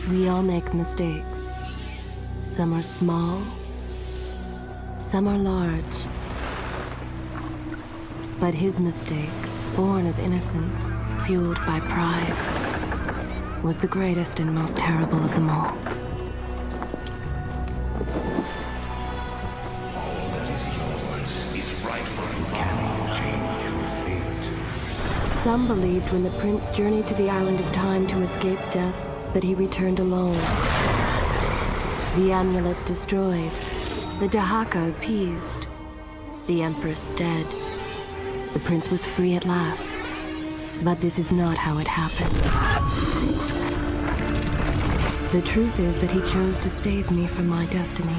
We all make mistakes. Some are small, some are large. But his mistake, born of innocence, fueled by pride, was the greatest and most terrible of them all. All that is yours is rightfully mine. Change your fate. Some believed when the prince journeyed to the island of time to escape death that he returned alone. The amulet destroyed, the Dahaka appeased, the empress dead. The prince was free at last. But this is not how it happened. The truth is that he chose to save me from my destiny.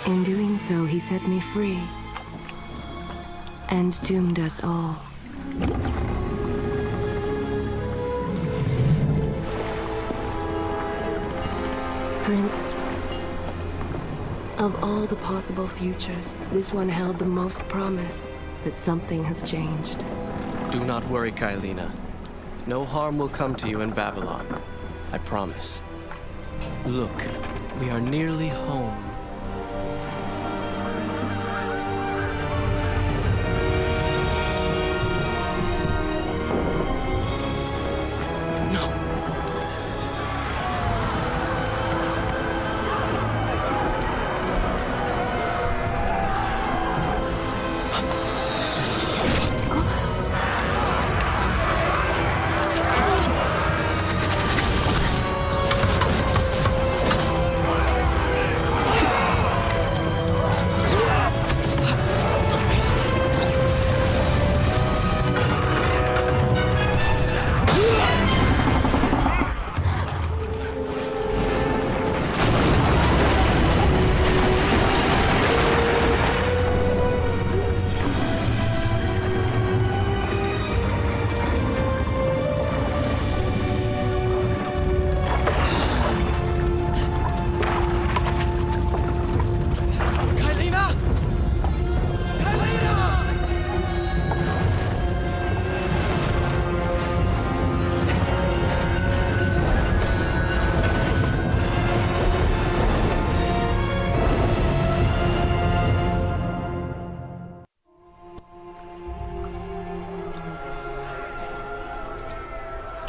In doing so, he set me free and doomed us all. Prince, of all the possible futures, this one held the most promise that something has changed. Do not worry, Kailina. No harm will come to you in Babylon. I promise. Look, we are nearly home.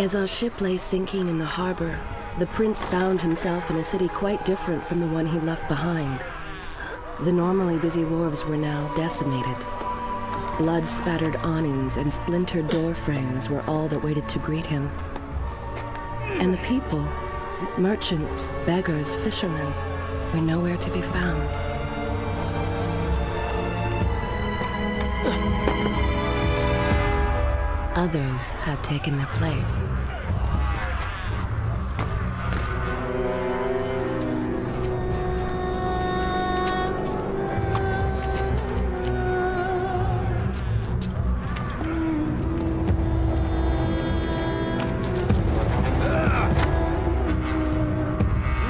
As our ship lay sinking in the harbor, the prince found himself in a city quite different from the one he left behind. The normally busy wharves were now decimated. Blood-spattered awnings and splintered door frames were all that waited to greet him. And the people, merchants, beggars, fishermen, were nowhere to be found. Others had taken their place.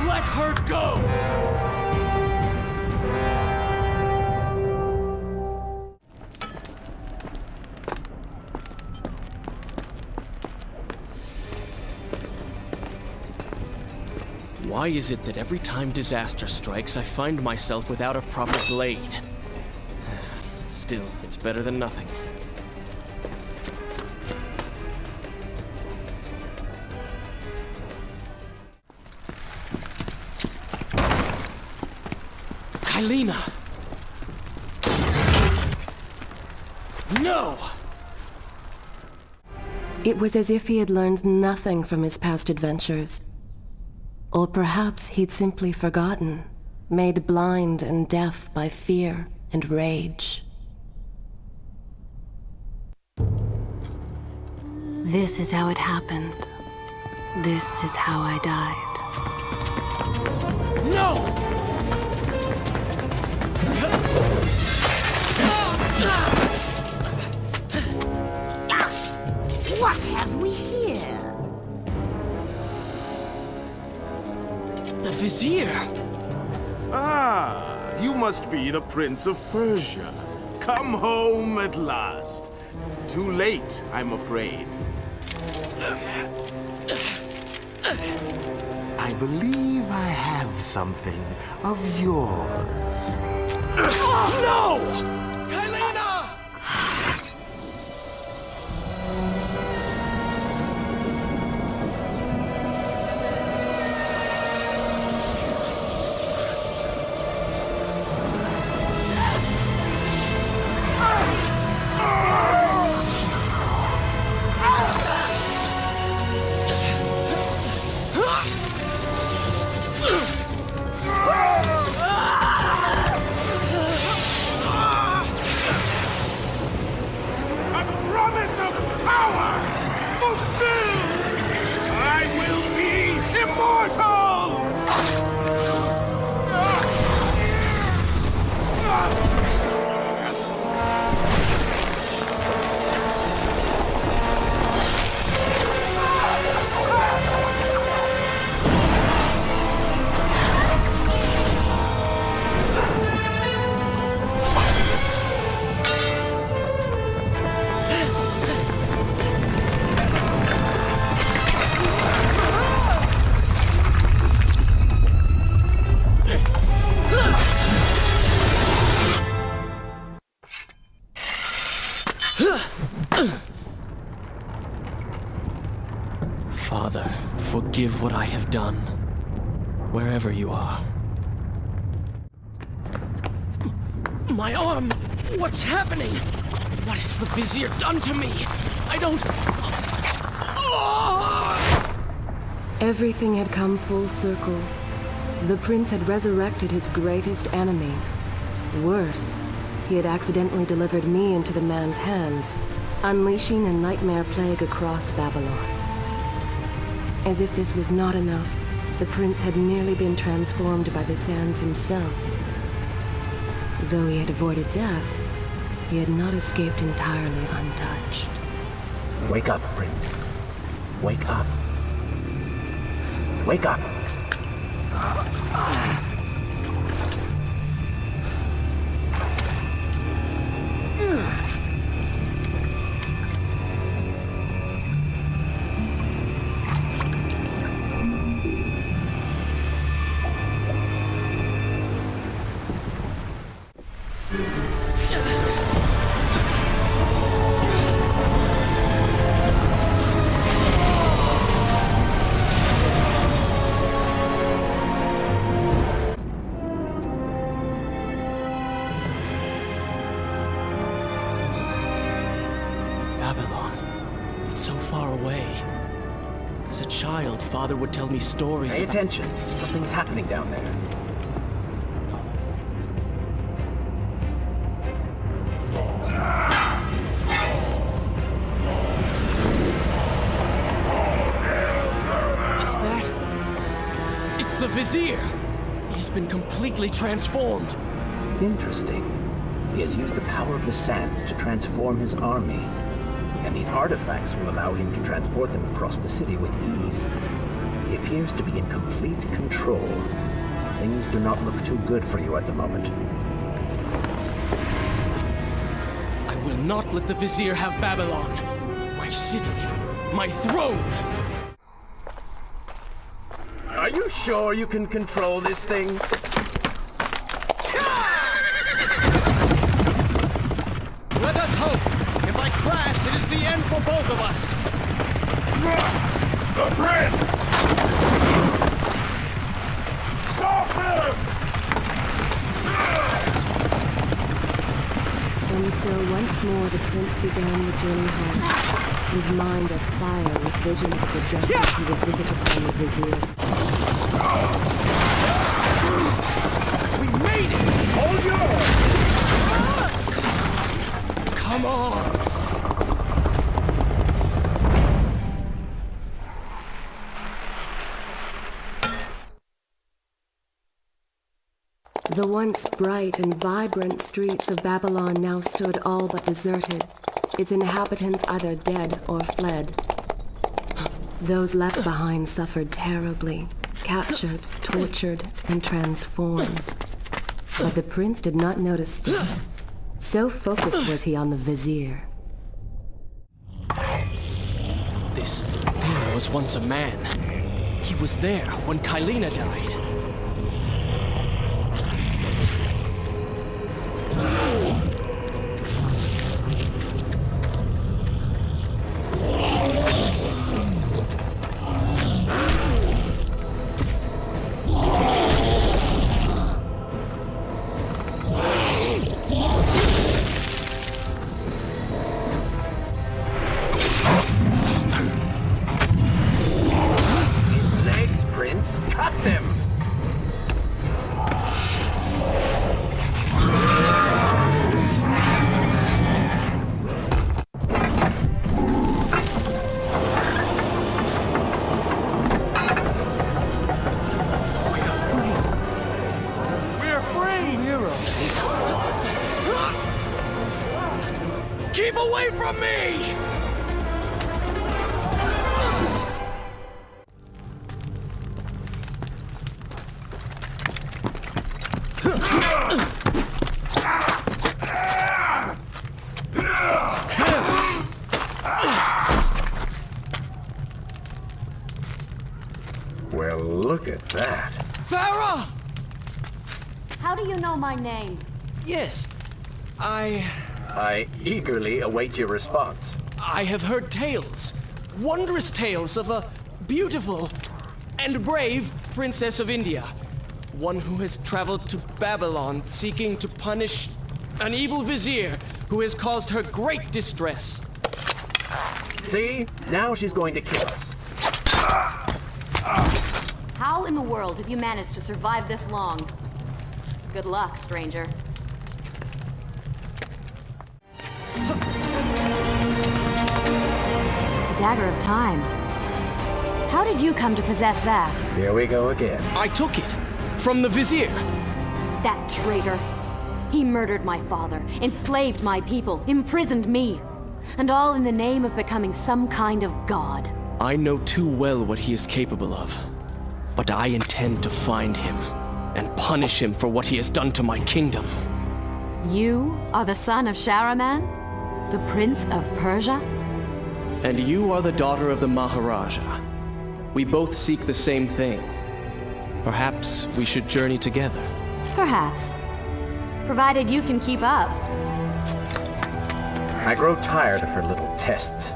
Let her go! Why is it that every time disaster strikes, I find myself without a proper blade? Still, it's better than nothing. Kailina! No! It was as if he had learned nothing from his past adventures. Or perhaps he'd simply forgotten, made blind and deaf by fear and rage. This is how it happened. This is how I died. No! What have we here? The Vizier! Ah, you must be the Prince of Persia. Come home at last. Too late, I'm afraid. I believe I have something of yours. No! Kylena! A promise of power fulfilled! I will be immortal! Father, forgive what I have done, wherever you are. My arm! What's happening? What has the Vizier done to me? I don't... Everything had come full circle. The prince had resurrected his greatest enemy. Worse, he had accidentally delivered me into the man's hands, unleashing a nightmare plague across Babylon. As if this was not enough, the prince had nearly been transformed by the sands himself. Though he had avoided death, he had not escaped entirely untouched. Wake up, Prince. Wake up. Wake up! Babylon. It's so far away. As a child, Father would tell me stories Pay about... attention. Something's happening down there. Is that... It's the Vizier! He's been completely transformed. Interesting. He has used the power of the sands to transform his army. And these artifacts will allow him to transport them across the city with ease. He appears to be in complete control. Things do not look too good for you at the moment. I will not let the Vizier have Babylon. My city. My throne! Are you sure you can control this thing? Let us hope! If I crash, it is the end for both of us! The prince! Stop him! And so once more the prince began the journey home, his mind afire with visions of the justice he would visit upon the Vizier. We made it! Hold yours! Come on! The once bright and vibrant streets of Babylon now stood all but deserted, its inhabitants either dead or fled. Those left behind suffered terribly, captured, tortured, and transformed. But the prince did not notice this. So focused was he on the Vizier. This thing was once a man. He was there when Kylina died. His legs, Prince! Cut them! Keep away from me! Well, look at that. Farah! How do you know my name? Yes, I eagerly await your response. I have heard tales, wondrous tales of a beautiful and brave princess of India. One who has traveled to Babylon seeking to punish an evil vizier who has caused her great distress. See? Now she's going to kill us. How in the world have you managed to survive this long? Good luck, stranger. The Dagger of Time. How did you come to possess that? Here we go again. I took it from the vizier. That traitor. He murdered my father, enslaved my people, imprisoned me. And all in the name of becoming some kind of god. I know too well what he is capable of. But I intend to find him and punish him for what he has done to my kingdom. You are the son of Shahraman? The Prince of Persia? And you are the daughter of the Maharaja. We both seek the same thing. Perhaps we should journey together. Perhaps. Provided you can keep up. I grow tired of her little tests.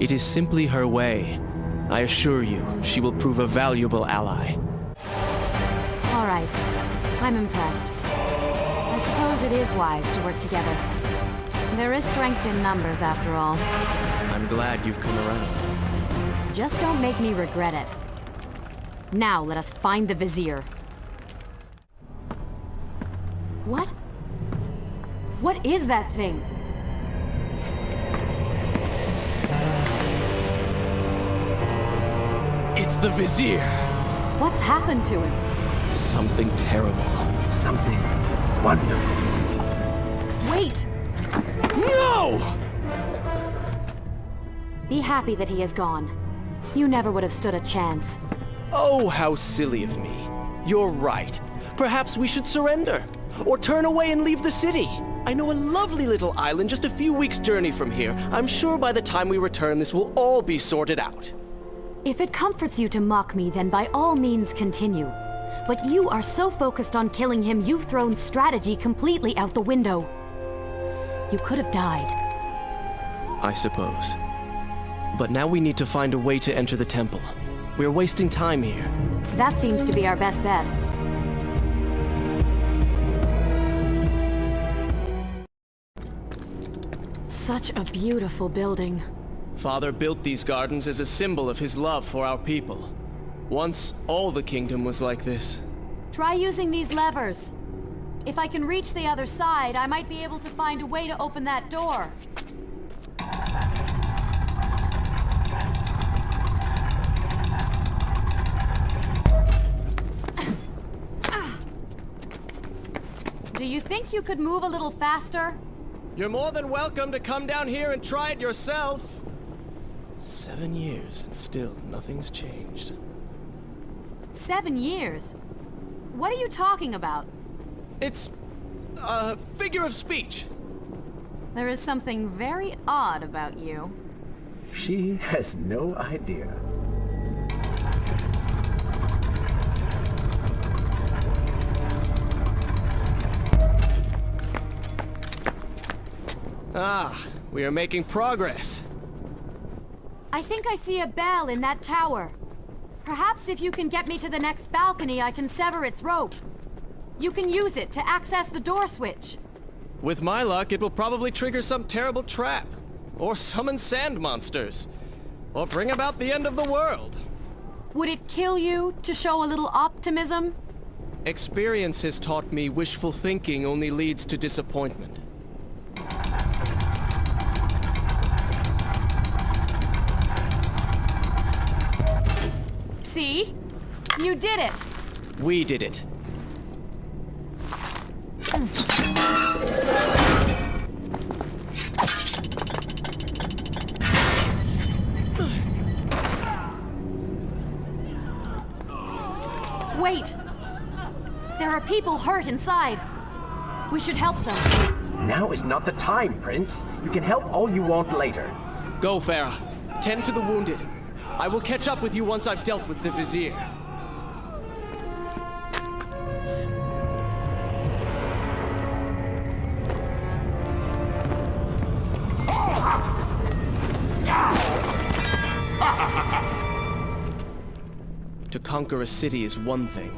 It is simply her way. I assure you, she will prove a valuable ally. All right. I'm impressed. I suppose it is wise to work together. There is strength in numbers, after all. I'm glad you've come around. Just don't make me regret it. Now let us find the Vizier. What? What is that thing? It's the Vizier! What's happened to him? Something terrible. Something wonderful. Wait! No! Be happy that he is gone. You never would have stood a chance. Oh, how silly of me. You're right. Perhaps we should surrender. Or turn away and leave the city. I know a lovely little island just a few weeks' journey from here. I'm sure by the time we return, this will all be sorted out. If it comforts you to mock me, then by all means continue. But you are so focused on killing him, you've thrown strategy completely out the window. You could have died. I suppose. But now we need to find a way to enter the temple. We're wasting time here. That seems to be our best bet. Such a beautiful building. Father built these gardens as a symbol of his love for our people. Once, all the kingdom was like this. Try using these levers. If I can reach the other side, I might be able to find a way to open that door. Do you think you could move a little faster? You're more than welcome to come down here and try it yourself. 7 years and still nothing's changed. 7 years? What are you talking about? It's a figure of speech. There is something very odd about you. She has no idea. Ah, we are making progress. I think I see a bell in that tower. Perhaps if you can get me to the next balcony, I can sever its rope. You can use it to access the door switch. With my luck, it will probably trigger some terrible trap. Or summon sand monsters. Or bring about the end of the world. Would it kill you to show a little optimism? Experience has taught me wishful thinking only leads to disappointment. See? You did it! We did it. Wait! There are people hurt inside. We should help them. Now is not the time, Prince. You can help all you want later. Go, Farah. Tend to the wounded. I will catch up with you once I've dealt with the Vizier. To conquer a city is one thing,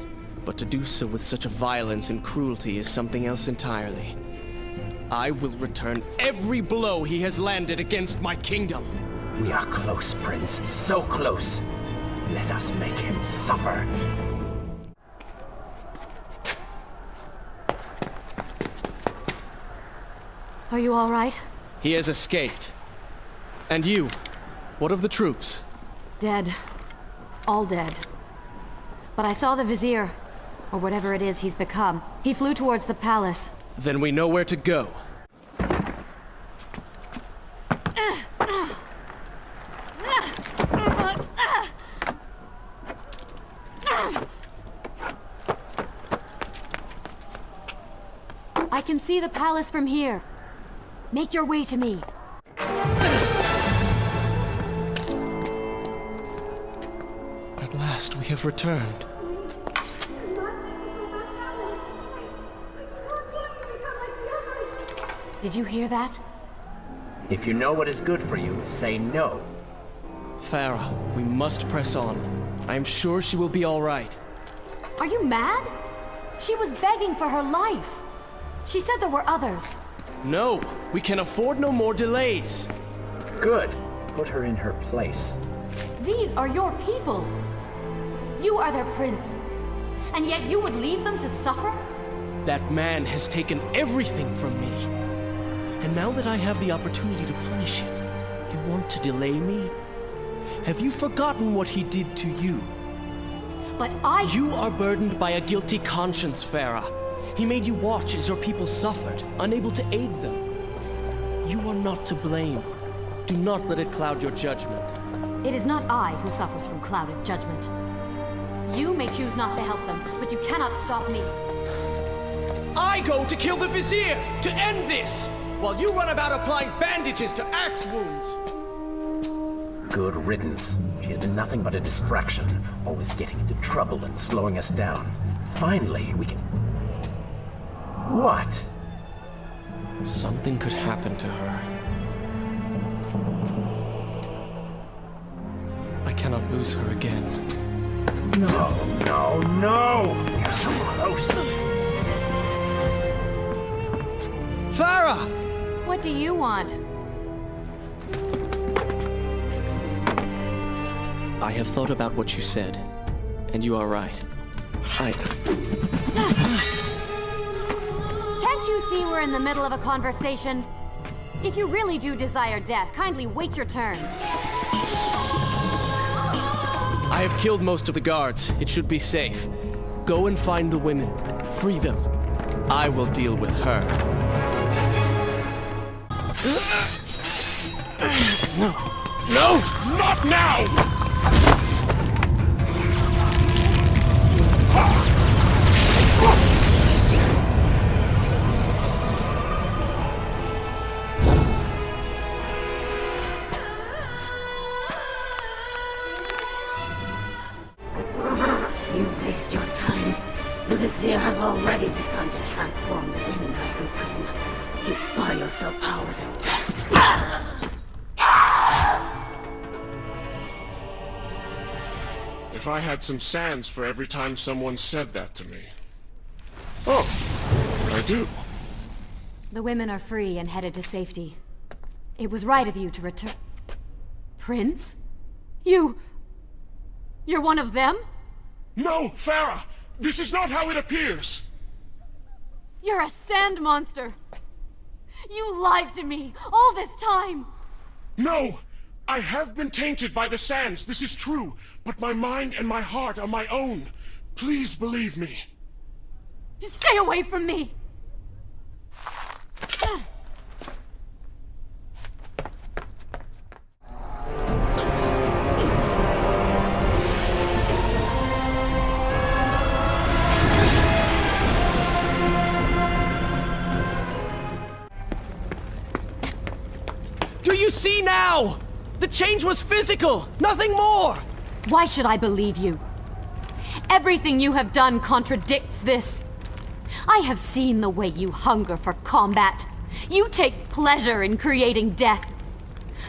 but to do so with such a violence and cruelty is something else entirely. I will return every blow he has landed against my kingdom. We are close, Prince. So close. Let us make him suffer. Are you all right? He has escaped. And you? What of the troops? Dead. All dead. But I saw the Vizier, or whatever it is he's become. He flew towards the palace. Then we know where to go. I can see the palace from here. Make your way to me. At last, we have returned. Did you hear that? If you know what is good for you, say no. Farah, we must press on. I am sure she will be all right. Are you mad? She was begging for her life. She said there were others. No, we can afford no more delays. Good. Put her in her place. These are your people. You are their prince. And yet you would leave them to suffer? That man has taken everything from me. And now that I have the opportunity to punish him, you want to delay me? Have you forgotten what he did to you? But You are burdened by a guilty conscience, Farah. He made you watch as your people suffered, unable to aid them. You are not to blame. Do not let it cloud your judgment. It is not I who suffers from clouded judgment. You may choose not to help them, but you cannot stop me. I go to kill the Vizier, to end this, while you run about applying bandages to axe wounds. Good riddance. She has been nothing but a distraction, always getting into trouble and slowing us down. Finally, we can... What? Something could happen to her. I cannot lose her again. No, no, no! We're so close! Farah! What do you want? I have thought about what you said, and you are right. Can't you see we're in the middle of a conversation? If you really do desire death, kindly wait your turn. I have killed most of the guards. It should be safe. Go and find the women. Free them. I will deal with her. No! No! Not now! You waste your time. The Vizier has already begun to transform the women I imprisoned. You buy yourself hours of rest. If I had some sands for every time someone said that to me. Oh, I do. The women are free and headed to safety. It was right of you to return... Prince? You're one of them? No, Farah! This is not how it appears! You're a sand monster! You lied to me all this time! No! I have been tainted by the sands, this is true. But my mind and my heart are my own. Please believe me. Stay away from me! Do you see now? The change was physical, nothing more! Why should I believe you? Everything you have done contradicts this. I have seen the way you hunger for combat. You take pleasure in creating death.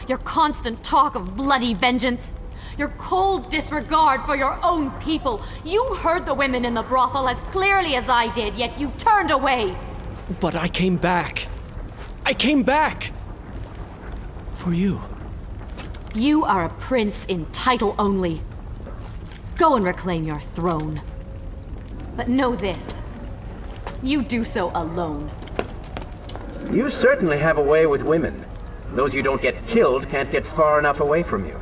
Your constant talk of bloody vengeance. Your cold disregard for your own people. You heard the women in the brothel as clearly as I did, yet you turned away. But I came back. I came back! For you. You are a prince in title only. Go and reclaim your throne. But know this. You do so alone. You certainly have a way with women. Those you don't get killed can't get far enough away from you.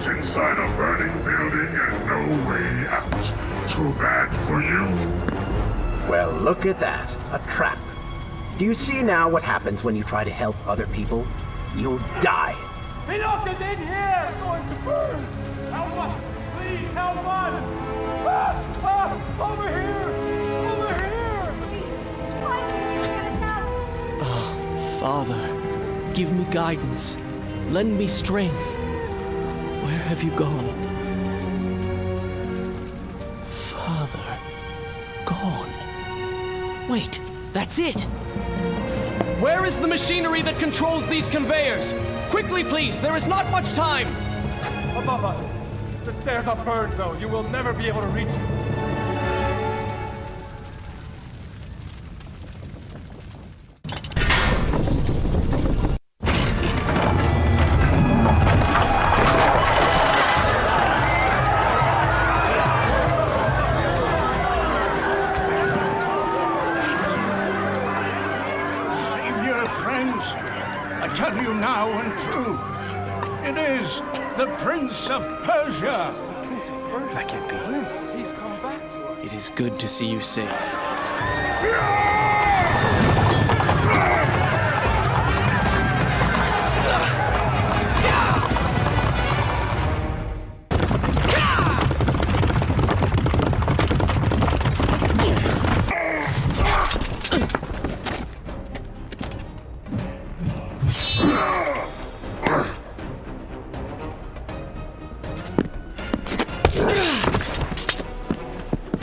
Inside a burning building and no way out. Too bad for you. Well, look at that. A trap. Do you see now what happens when you try to help other people? You'll die. Enough is in here! It's going to burn! Help us! Please, help us! Over here! Over here! Father, give me guidance. Lend me strength. Where have you gone? Father... gone. Wait, that's it! Where is the machinery that controls these conveyors? Quickly, please, there is not much time! Above us. The stairs are burned, though. You will never be able to reach it. I tell you now and true, it is the Prince of Persia. Prince of Persia? That can't be. Prince, he's come back to us. It is good to see you safe.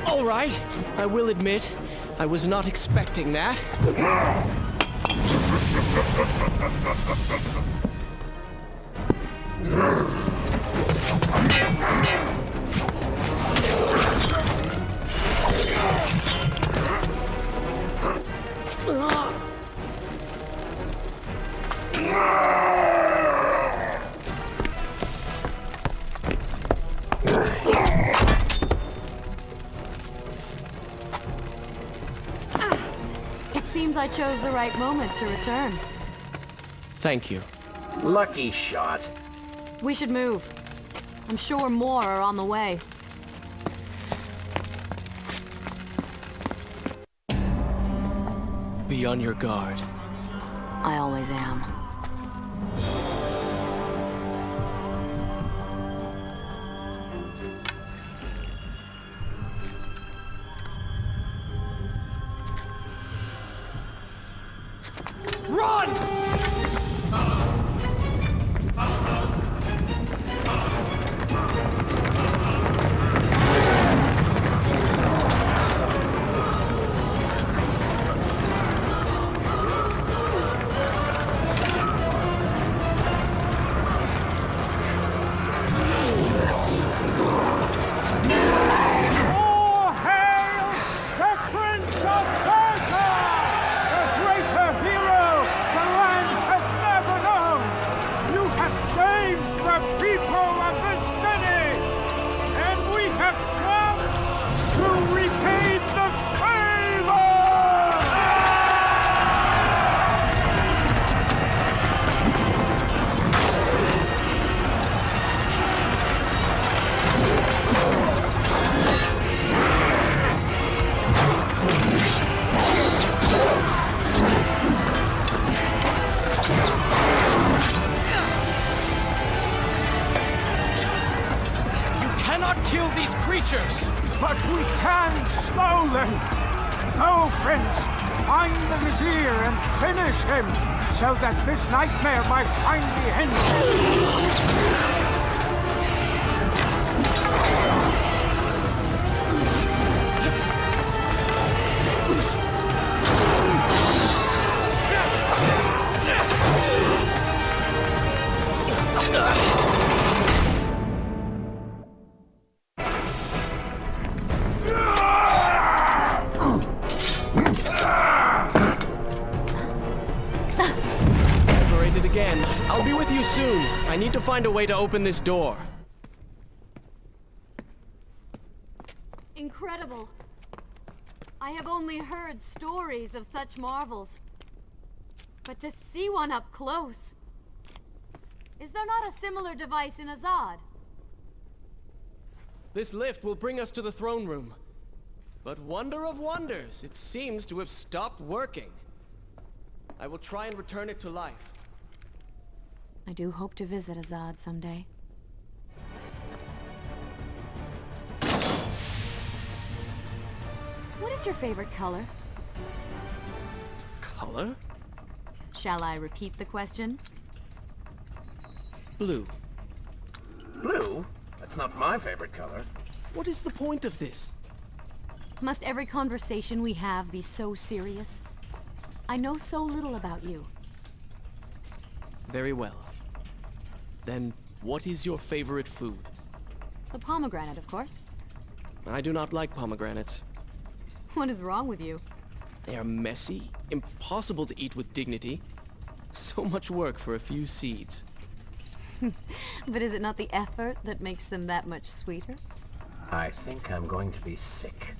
All right, I will admit, I was not expecting that. Seems I chose the right moment to return. Thank you. Lucky shot. We should move. I'm sure more are on the way. Be on your guard. I always am. Run! All hail the Prince of Persia! The greater hero the land has never known! You have saved the people of this city! And we have come to repay the favor! You cannot kill these creatures! But we can slow them. Go, Prince. Find the Vizier and finish him, so that this nightmare might finally end. Separated again. I'll be with you soon. I need to find a way to open this door. Incredible. I have only heard stories of such marvels. But to see one up close... Is there not a similar device in Azad? This lift will bring us to the throne room. But wonder of wonders, it seems to have stopped working. I will try and return it to life. I do hope to visit Azad someday. What is your favorite color? Color? Shall I repeat the question? Blue. Blue? That's not my favorite color. What is the point of this? Must every conversation we have be so serious? I know so little about you. Very well. Then, what is your favorite food? The pomegranate, of course. I do not like pomegranates. What is wrong with you? They are messy, impossible to eat with dignity. So much work for a few seeds. But is it not the effort that makes them that much sweeter? I think I'm going to be sick.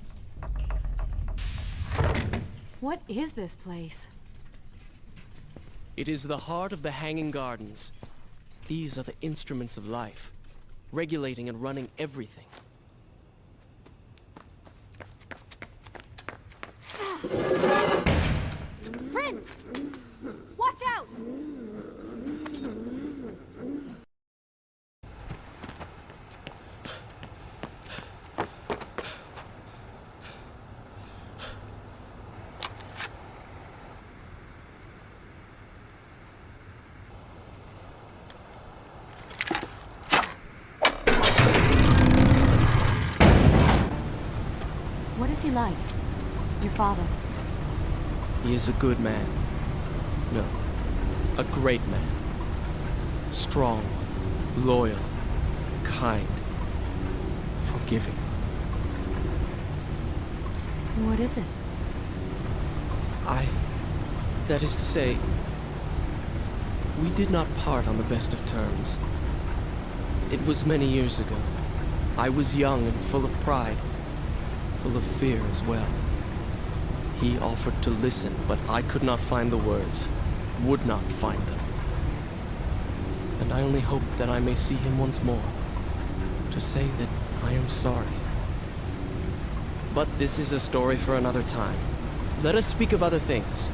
What is this place? It is the heart of the Hanging Gardens. These are the instruments of life, regulating and running everything. Prince! Watch out! What is he like? Your father? He is a good man. No, a great man. Strong, loyal, kind, forgiving. What is it? That is to say, we did not part on the best of terms. It was many years ago. I was young and full of pride, full of fear as well. He offered to listen, but I could not find the words, would not find them. And I only hope that I may see him once more, to say that I am sorry. But this is a story for another time. Let us speak of other things.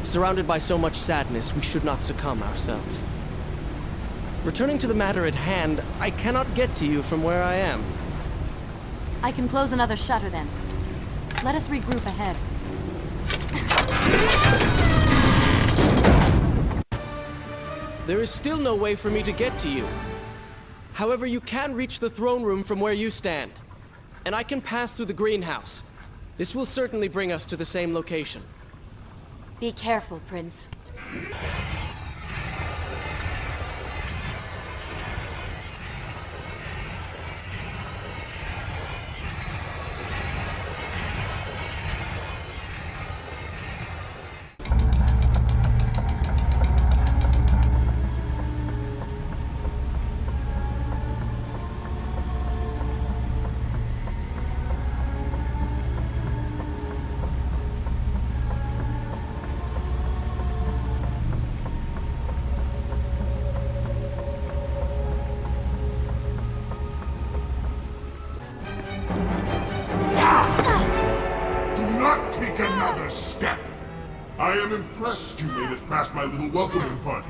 Surrounded by so much sadness, we should not succumb ourselves. Returning to the matter at hand, I cannot get to you from where I am. I can close another shutter then. Let us regroup ahead. There is still no way for me to get to you. However, you can reach the throne room from where you stand. And I can pass through the greenhouse. This will certainly bring us to the same location. Be careful, Prince. Take another step. I am impressed you made it past my little welcoming party.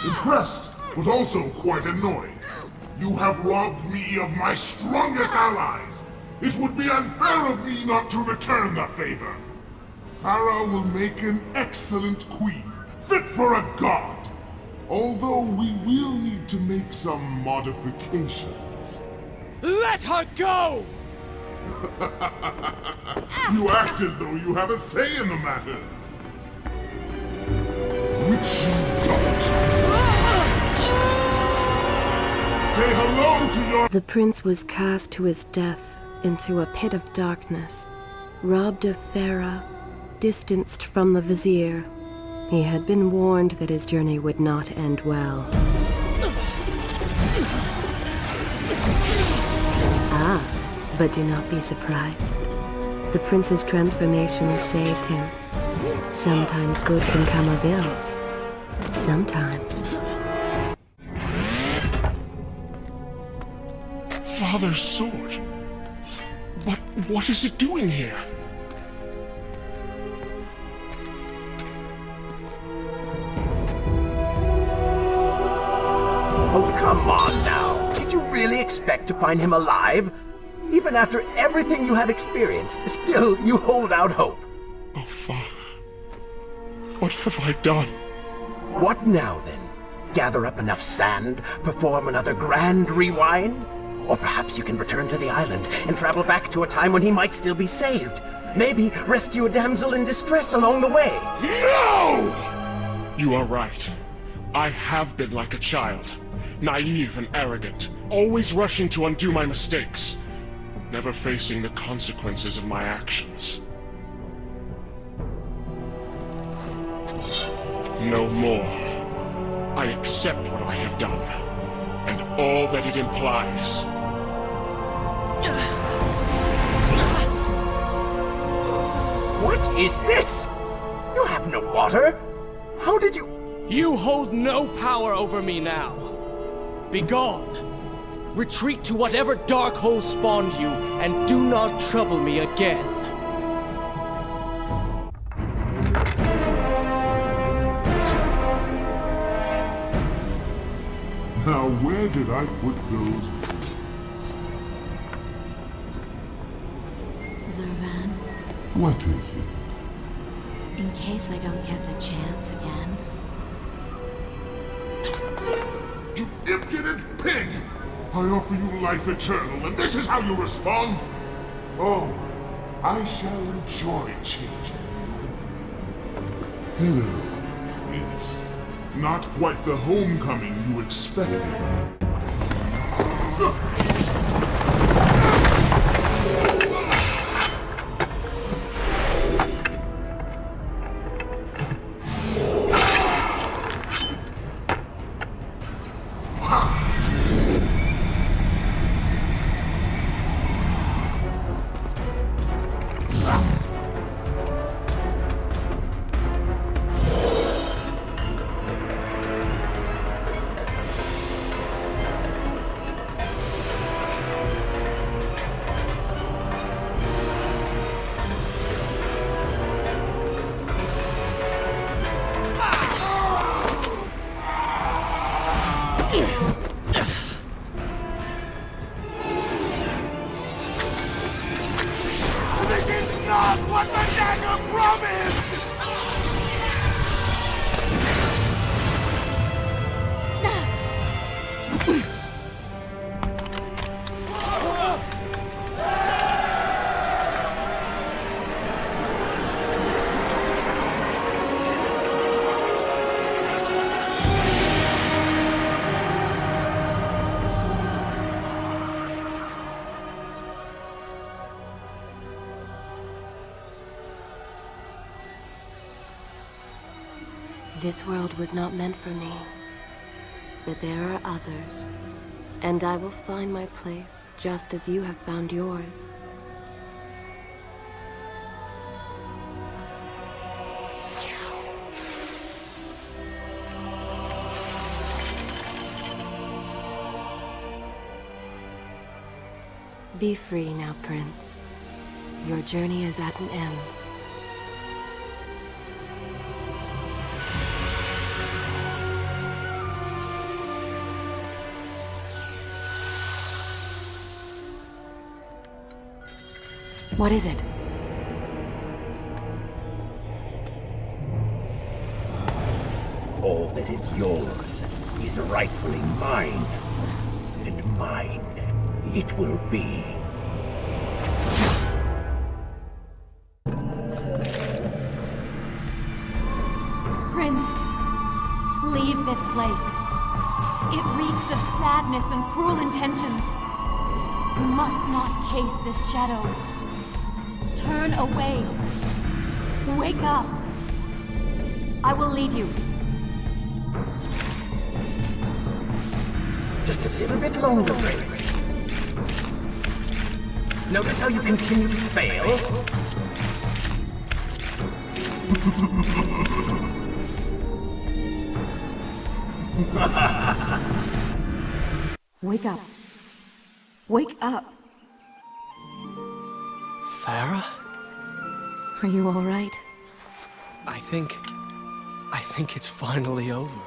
Impressed, but also quite annoyed. You have robbed me of my strongest allies. It would be unfair of me not to return the favor. Farah will make an excellent queen, fit for a god. Although we will need to make some modifications. Let her go! You act as though you have a say in the matter. Which you don't. Say hello to your... The prince was cast to his death into a pit of darkness, robbed of Farah, distanced from the vizier. He had been warned that his journey would not end well. But do not be surprised. The prince's transformation saved him. Sometimes good can come of ill. Sometimes. Father's sword. But what is it doing here? Oh, come on now. Did you really expect to find him alive? Even after everything you have experienced, still you hold out hope. Oh, Father. What have I done? What now, then? Gather up enough sand, perform another grand rewind? Or perhaps you can return to the island and travel back to a time when he might still be saved. Maybe rescue a damsel in distress along the way. No! You are right. I have been like a child. Naive and arrogant. Always rushing to undo my mistakes. Never facing the consequences of my actions. No more. I accept what I have done, and all that it implies. What is this? You have no water? How did you... You hold no power over me now. Begone. Retreat to whatever dark hole spawned you, and do not trouble me again. Now where did I put those bullets? Zurvan, What is it? in case I don't get the chance again. You impudent pig! I offer you life eternal, and this is how you respond? Oh, I shall enjoy changing you. Hello, Prince. Not quite the homecoming you expected. This is not what the dagger promised! This world was not meant for me, but there are others, and I will find my place just as you have found yours. Be free now, Prince. Your journey is at an end. What is it? All that is yours is rightfully mine, and mine it will be. Prince, leave this place. It reeks of sadness and cruel intentions. You must not chase this shadow. Turn away. Wake up. I will lead you. Just a little bit longer, Prince. Notice how you continue to fail? Wake up. Wake up. Farah? Are you all right? I think it's finally over.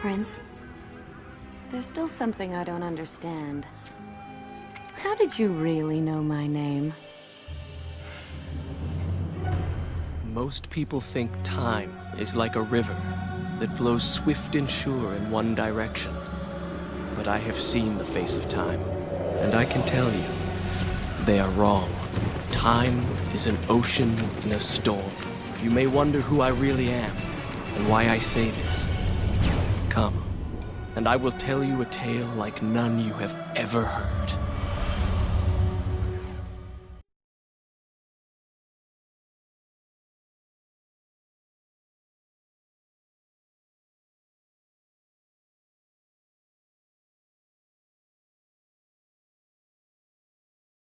Prince, there's still something I don't understand. How did you really know my name? Most people think time is like a river that flows swift and sure in one direction. But I have seen the face of time, and I can tell you, they are wrong. Time is an ocean in a storm. You may wonder who I really am, and why I say this. Come, and I will tell you a tale like none you have ever heard.